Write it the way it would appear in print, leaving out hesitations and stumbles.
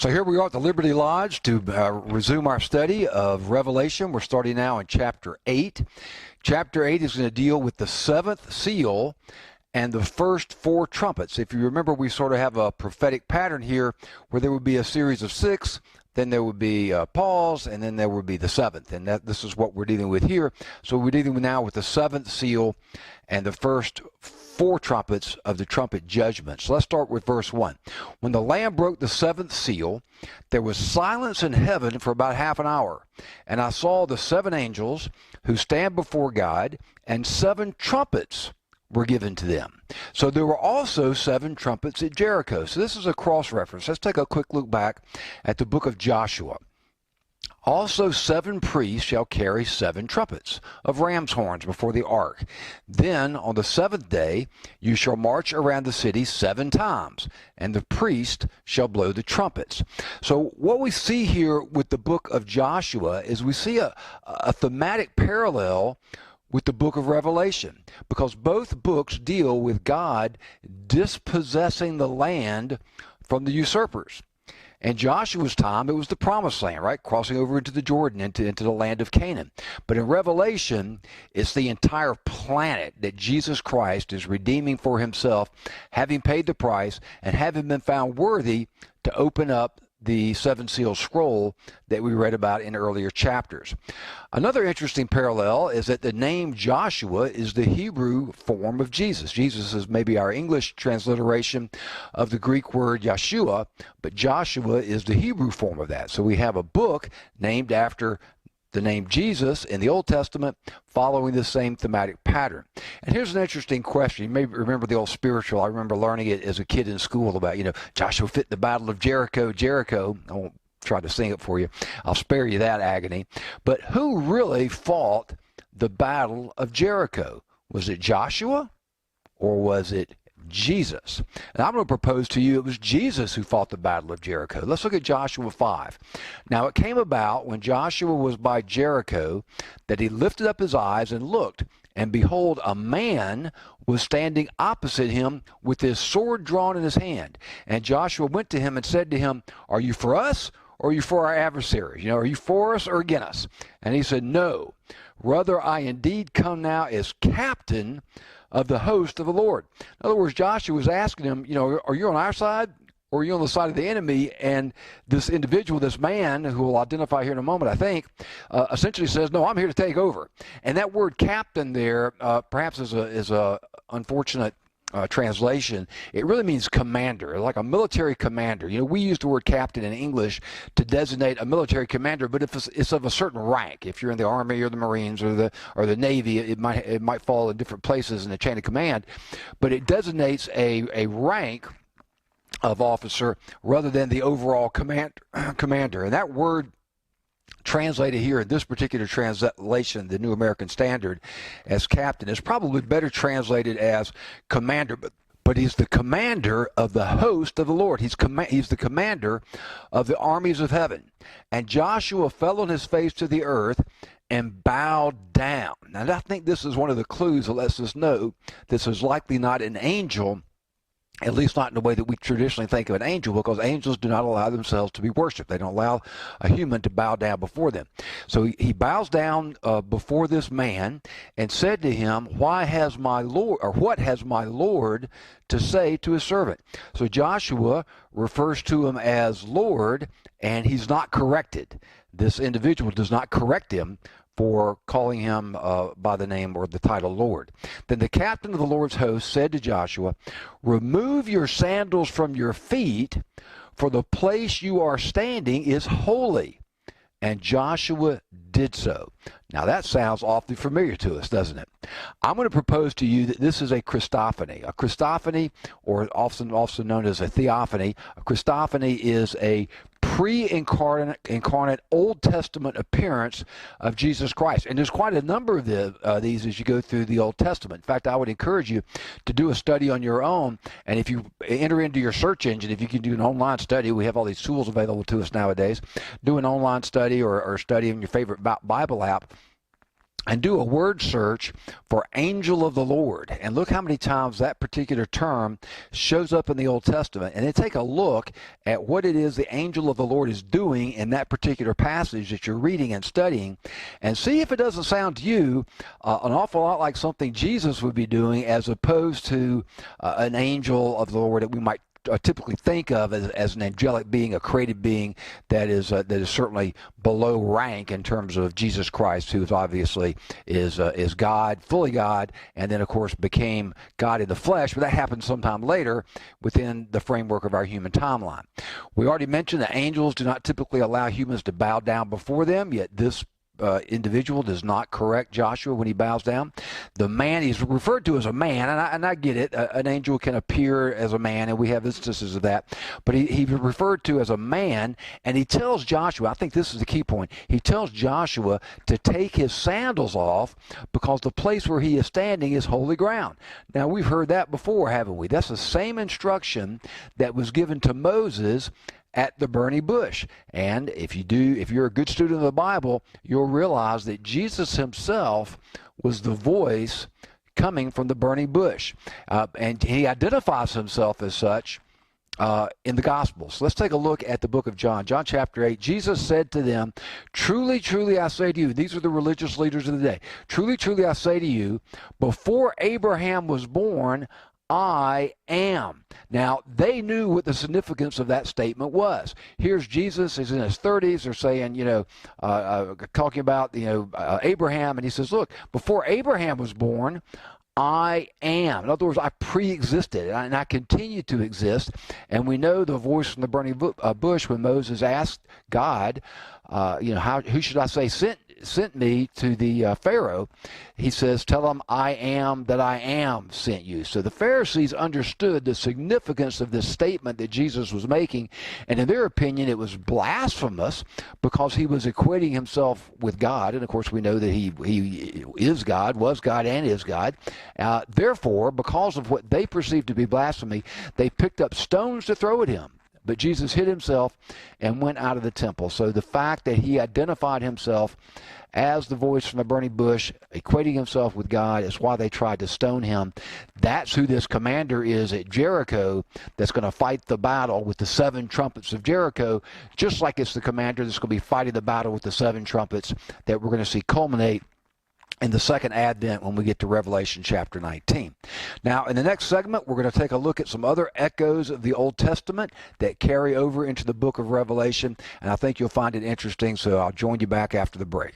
So here we are at the Liberty Lodge to resume our study of Revelation. We're starting now in chapter 8. Chapter 8 is going to deal with the seventh seal and the first four trumpets. If you remember, we sort of have a prophetic pattern here where there would be a series of six, then there would be a pause, and then there would be the seventh. And this is what we're dealing with here. So we're dealing now with the seventh seal and the first four trumpets of the trumpet judgment. So let's start with verse 1. When the Lamb broke the seventh seal, there was silence in heaven for about half an hour. And I saw the seven angels who stand before God, and seven trumpets were given to them. So there were also seven trumpets at Jericho. So this is a cross-reference. Let's take a quick look back at the book of Joshua. Also 7 priests shall carry 7 trumpets of ram's horns before the ark. Then on the 7th day you shall march around the city 7 times, and the priest shall blow the trumpets. So what we see here with the book of Joshua is we see a thematic parallel with the book of Revelation, because both books deal with God dispossessing the land from the usurpers. In Joshua's time, it was the promised land, right? Crossing over into the Jordan, into the land of Canaan. But in Revelation, it's the entire planet that Jesus Christ is redeeming for himself, having paid the price and having been found worthy to open up the seven-seal scroll that we read about in earlier chapters. Another interesting parallel is that the name Joshua is the Hebrew form of Jesus. Jesus is maybe our English transliteration of the Greek word Yeshua, but Joshua is the Hebrew form of that. So we have a book named after the name Jesus in the Old Testament, following the same thematic pattern. And here's an interesting question. You may remember the old spiritual. I remember learning it as a kid in school about, Joshua fit the battle of Jericho. I won't try to sing it for you. I'll spare you that agony. But who really fought the battle of Jericho? Was it Joshua or was it Jesus? And I'm going to propose to you it was Jesus who fought the battle of Jericho. Let's look at Joshua 5. Now it came about when Joshua was by Jericho that he lifted up his eyes and looked, and behold, a man was standing opposite him with his sword drawn in his hand. And Joshua went to him and said to him, "Are you for us or are you for our adversaries? Are you for us or against us?" And he said, "No, rather I indeed come now as captain of the host of the Lord." In other words, Joshua was asking him, are you on our side or are you on the side of the enemy? And this individual, this man, who we'll identify here in a moment, I think, essentially says, "No, I'm here to take over." And that word captain there, perhaps is a unfortunate translation. It really means commander, like a military commander. We use the word captain in English to designate a military commander, but if it's of a certain rank, if you're in the Army or the Marines or the Navy, it might fall in different places in the chain of command, but it designates a rank of officer rather than the overall commander. And that word translated here in this particular translation, the New American Standard, as captain, is probably better translated as commander, but he's the commander of the host of the Lord. He's the commander of the armies of heaven. And Joshua fell on his face to the earth and bowed down. Now, I think this is one of the clues that lets us know this is likely not an angel, at least not in the way that we traditionally think of an angel, because angels do not allow themselves to be worshipped. They don't allow a human to bow down before them. So he bows down before this man and said to him, what has my Lord to say to his servant? So Joshua refers to him as Lord, and he's not corrected. This individual does not correct him for calling him by the name or the title Lord. Then the captain of the Lord's host said to Joshua, "Remove your sandals from your feet, for the place you are standing is holy." And Joshua did so. Now that sounds awfully familiar to us, doesn't it? I'm going to propose to you that this is a Christophany. A Christophany, or often also known as a theophany, a Christophany is a pre-incarnate Old Testament appearance of Jesus Christ. And there's quite a number of these as you go through the Old Testament. In fact, I would encourage you to do a study on your own. And if you enter into your search engine, if you can do an online study, we have all these tools available to us nowadays. Do an online study or study in your favorite Bible app. and do a word search for angel of the Lord. And look how many times that particular term shows up in the Old Testament. And then take a look at what it is the angel of the Lord is doing in that particular passage that you're reading and studying. And see if it doesn't sound to you an awful lot like something Jesus would be doing, as opposed to an angel of the Lord that we might typically think of as an angelic being, a created being that is certainly below rank in terms of Jesus Christ, who is obviously is God, fully God, and then of course became God in the flesh. But that happened sometime later within the framework of our human timeline. We already mentioned that angels do not typically allow humans to bow down before them, yet this individual does not correct Joshua when he bows down. The man he's referred to as a man, and I get it. An angel can appear as a man, and we have instances of that. But he's referred to as a man, and he tells Joshua, I think this is the key point, he tells Joshua to take his sandals off because the place where he is standing is holy ground. Now, we've heard that before, haven't we? That's the same instruction that was given to Moses at the burning bush. And if you're a good student of the Bible, you'll realize that Jesus himself was the voice coming from the burning bush. And he identifies himself as such in the Gospels. Let's take a look at the book of John. John chapter 8, Jesus said to them, "Truly, truly, I say to you," these are the religious leaders of the day, "Truly, truly, I say to you, before Abraham was born, I am." Now, they knew what the significance of that statement was. Here's Jesus, he's in his 30s, they're saying, talking about, Abraham, and he says, look, before Abraham was born, I am. In other words, I pre-existed, and I continue to exist. And we know the voice from the burning bush when Moses asked God, who should I say sent me to the Pharaoh? He says, tell him I am that I am sent you. So the Pharisees understood the significance of this statement that Jesus was making, and in their opinion it was blasphemous because he was equating himself with God. And of course we know that he is God, was God, and is God. Therefore, because of what they perceived to be blasphemy, they picked up stones to throw at him. But Jesus hid himself and went out of the temple. So the fact that he identified himself as the voice from the burning bush, equating himself with God, is why they tried to stone him. That's who this commander is at Jericho that's going to fight the battle with the 7 trumpets of Jericho, just like it's the commander that's going to be fighting the battle with the 7 trumpets that we're going to see culminate in the second advent when we get to Revelation chapter 19. Now, in the next segment, we're going to take a look at some other echoes of the Old Testament that carry over into the book of Revelation, and I think you'll find it interesting, so I'll join you back after the break.